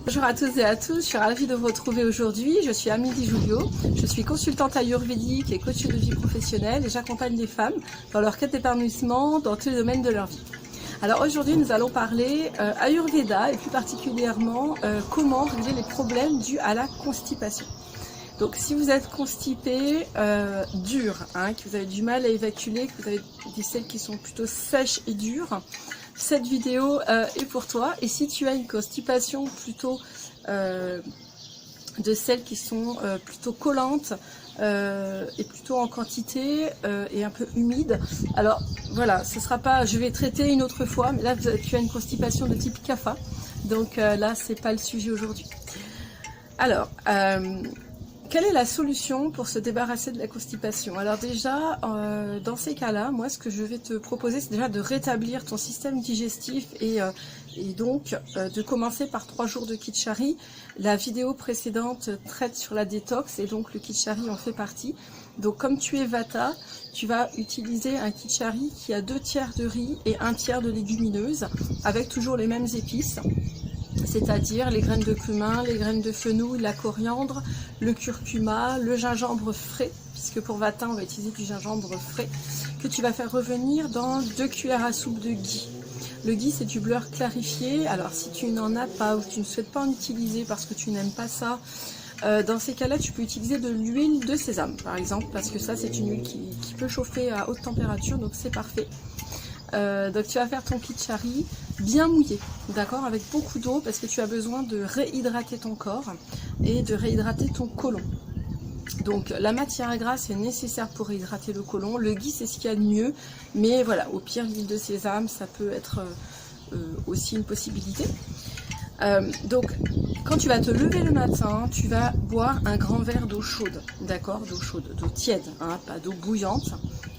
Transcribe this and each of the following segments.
Bonjour à tous et à tous, je suis ravie de vous retrouver aujourd'hui. Je suis Amélie Julio, je suis consultante ayurvédique et coach de vie professionnelle et j'accompagne les femmes dans leur quête d'épanouissement dans tous les domaines de leur vie. Alors aujourd'hui nous allons parler Ayurveda et plus particulièrement comment régler les problèmes dus à la constipation. Donc si vous êtes constipé, dur, que vous avez du mal à évacuer, que vous avez des selles qui sont plutôt sèches et dures, cette vidéo est pour toi. Et si tu as une constipation plutôt de celles qui sont plutôt collantes et plutôt en quantité et un peu humide, alors voilà, ce sera pas, je vais traiter une autre fois, mais là tu as une constipation de type kapha, donc là c'est pas le sujet aujourd'hui. Alors quelle est la solution pour se débarrasser de la constipation? Alors déjà, dans ces cas-là, moi ce que je vais te proposer, c'est déjà de rétablir ton système digestif et donc de commencer par 3 jours de Kitchari. La vidéo précédente traite sur la détox et donc le Kitchari en fait partie. Donc comme tu es Vata, tu vas utiliser un Kitchari qui a 2/3 de riz et 1/3 de légumineuses avec toujours les mêmes épices. C'est-à-dire les graines de cumin, les graines de fenouil, la coriandre, le curcuma, le gingembre frais, puisque pour Vata on va utiliser du gingembre frais, que tu vas faire revenir dans 2 cuillères à soupe de ghee. Le ghee c'est du beurre clarifié, alors si tu n'en as pas ou tu ne souhaites pas en utiliser parce que tu n'aimes pas ça, dans ces cas-là tu peux utiliser de l'huile de sésame par exemple, parce que ça c'est une huile qui peut chauffer à haute température, donc c'est parfait. Donc tu vas faire ton Kitchari bien mouillé, d'accord, avec beaucoup d'eau parce que tu as besoin de réhydrater ton corps et de réhydrater ton côlon. Donc la matière grasse est nécessaire pour réhydrater le côlon, le ghee c'est ce qu'il y a de mieux, mais voilà, au pire l'huile de sésame ça peut être aussi une possibilité. Donc quand tu vas te lever le matin, tu vas boire un grand verre d'eau chaude, d'accord, d'eau chaude, d'eau tiède, pas d'eau bouillante,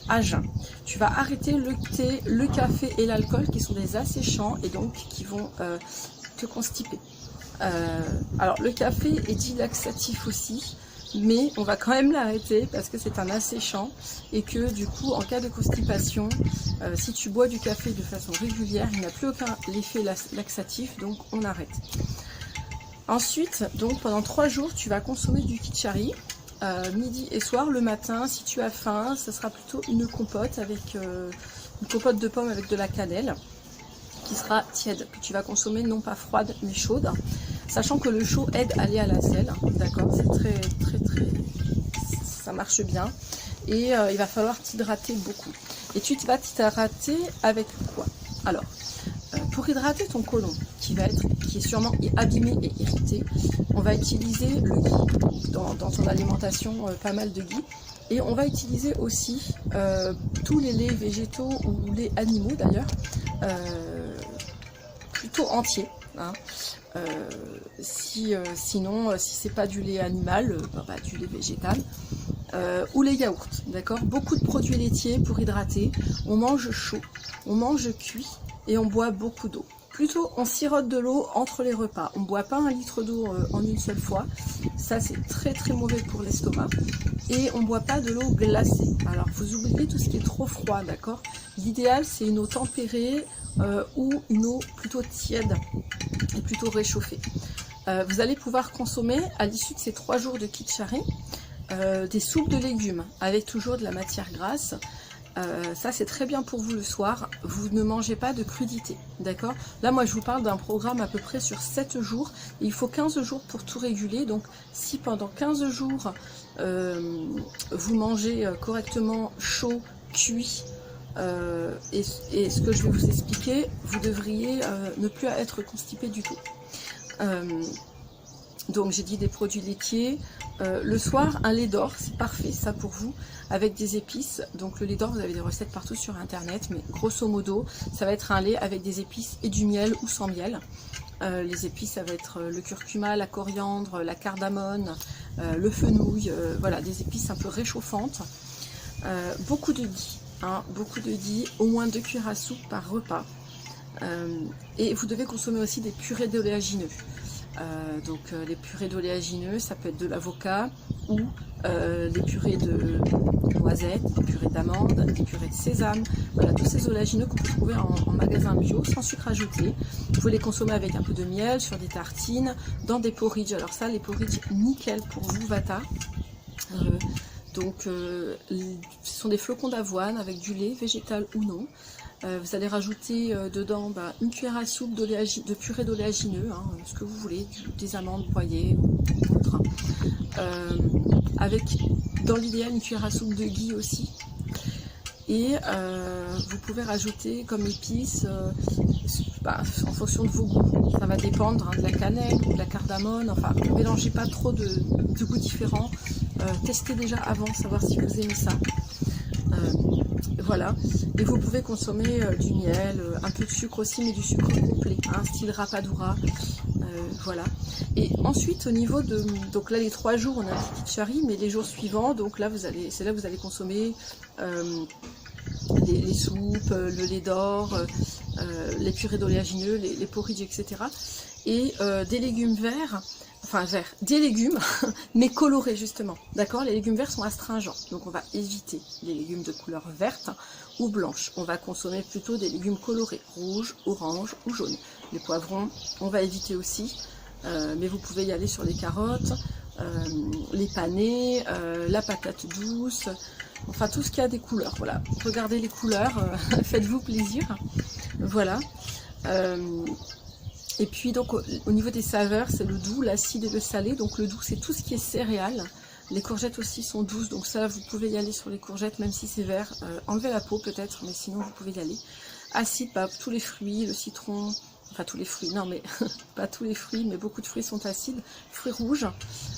à jeun. Tu vas arrêter le thé, le café et l'alcool qui sont des asséchants et donc qui vont te constiper. Alors le café est dit laxatif aussi, mais on va quand même l'arrêter parce que c'est un asséchant et que du coup en cas de constipation, si tu bois du café de façon régulière, il n'a plus aucun effet laxatif, donc on arrête. Ensuite, donc pendant 3 jours, tu vas consommer du Kitchari. Midi et soir. Le matin, si tu as faim, ce sera plutôt une compote avec une compote de pommes avec de la cannelle qui sera tiède, que tu vas consommer non pas froide mais chaude, sachant que le chaud aide à aller à la selle, d'accord, c'est très ça marche bien et il va falloir t'hydrater beaucoup. Et tu vas t'hydrater avec quoi? Alors pour hydrater ton côlon qui est sûrement abîmé et irrité, on va utiliser le ghee dans ton alimentation, pas mal de ghee, et on va utiliser aussi tous les laits végétaux ou laits animaux d'ailleurs, plutôt entiers. Sinon, si c'est pas du lait animal, du lait végétal. Ou les yaourts, d'accord. Beaucoup de produits laitiers pour hydrater. On mange chaud, on mange cuit et on boit beaucoup d'eau. Plutôt on sirote de l'eau entre les repas. On ne boit pas 1 litre d'eau en une seule fois. Ça c'est très mauvais pour l'estomac. Et on ne boit pas de l'eau glacée. Alors vous oubliez tout ce qui est trop froid, d'accord. L'idéal c'est une eau tempérée ou une eau plutôt tiède et plutôt réchauffée. Vous allez pouvoir consommer à l'issue de ces 3 jours de Kitchari des soupes de légumes avec toujours de la matière grasse. Ça c'est très bien pour vous le soir. Vous ne mangez pas de crudité, d'accord. Là moi je vous parle d'un programme à peu près sur 7 jours. Il faut 15 jours pour tout réguler. Donc si pendant 15 jours vous mangez correctement chaud, cuit et ce que je vais vous expliquer, vous devriez ne plus être constipé du tout. Donc j'ai dit des produits laitiers. Le soir, un lait d'or, c'est parfait, ça pour vous, avec des épices. Donc le lait d'or, vous avez des recettes partout sur internet, mais grosso modo, ça va être un lait avec des épices et du miel ou sans miel. Les épices, ça va être le curcuma, la coriandre, la cardamone, le fenouil, voilà, des épices un peu réchauffantes. Beaucoup de ghee, au moins 2 cuillères à soupe par repas. Et vous devez consommer aussi des purées d'oléagineux. Les purées d'oléagineux, ça peut être de l'avocat ou les purées de noisettes, des purées d'amandes, des purées de sésame. Voilà, tous ces oléagineux qu'on peut trouver en magasin bio, sans sucre ajouté. Vous pouvez les consommer avec un peu de miel, sur des tartines, dans des porridge. Alors ça, les porridge, nickel pour vous, Vata. Ce sont des flocons d'avoine avec du lait, végétal ou non. Vous allez rajouter dedans une cuillère à soupe de purée d'oléagineux, ce que vous voulez, des amandes broyées ou autre. Avec, dans l'idéal, une cuillère à soupe de ghee aussi. Et vous pouvez rajouter comme épices en fonction de vos goûts. Ça va dépendre de la cannelle ou de la cardamone. Enfin, ne mélangez pas trop de goûts différents. Testez déjà avant, savoir si vous aimez ça. Voilà, et vous pouvez consommer du miel, un peu de sucre aussi, mais du sucre complet, style rapadura, voilà. Et ensuite, au niveau de, donc là les 3 jours, on a un petit chari, mais les jours suivants, donc là c'est là que vous allez consommer les soupes, le lait d'or, les purées d'oléagineux, les porridge, etc. Et des légumes verts. Enfin verts, des légumes, mais colorés justement, d'accord? Les légumes verts sont astringents, donc on va éviter les légumes de couleur verte ou blanche. On va consommer plutôt des légumes colorés, rouge, orange ou jaune. Les poivrons, on va éviter aussi, mais vous pouvez y aller sur les carottes, les panais, la patate douce, enfin tout ce qui a des couleurs, voilà. Regardez les couleurs, faites-vous plaisir, voilà. Et puis donc au niveau des saveurs, c'est le doux, l'acide et le salé. Donc le doux, c'est tout ce qui est céréales. Les courgettes aussi sont douces, donc ça vous pouvez y aller sur les courgettes, même si c'est vert. Enlevez la peau peut-être, mais sinon vous pouvez y aller. Acide, tous les fruits, le citron, enfin tous les fruits, non mais pas tous les fruits, mais beaucoup de fruits sont acides. Fruits rouges,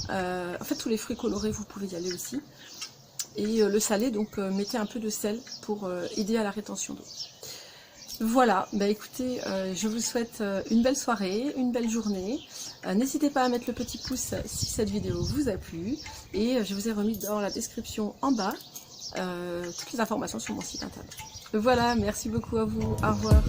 en fait tous les fruits colorés, vous pouvez y aller aussi. Et le salé, donc mettez un peu de sel pour aider à la rétention d'eau. Voilà, écoutez, je vous souhaite une belle soirée, une belle journée. N'hésitez pas à mettre le petit pouce si cette vidéo vous a plu. Et je vous ai remis dans la description en bas toutes les informations sur mon site internet. Voilà, merci beaucoup à vous, au revoir.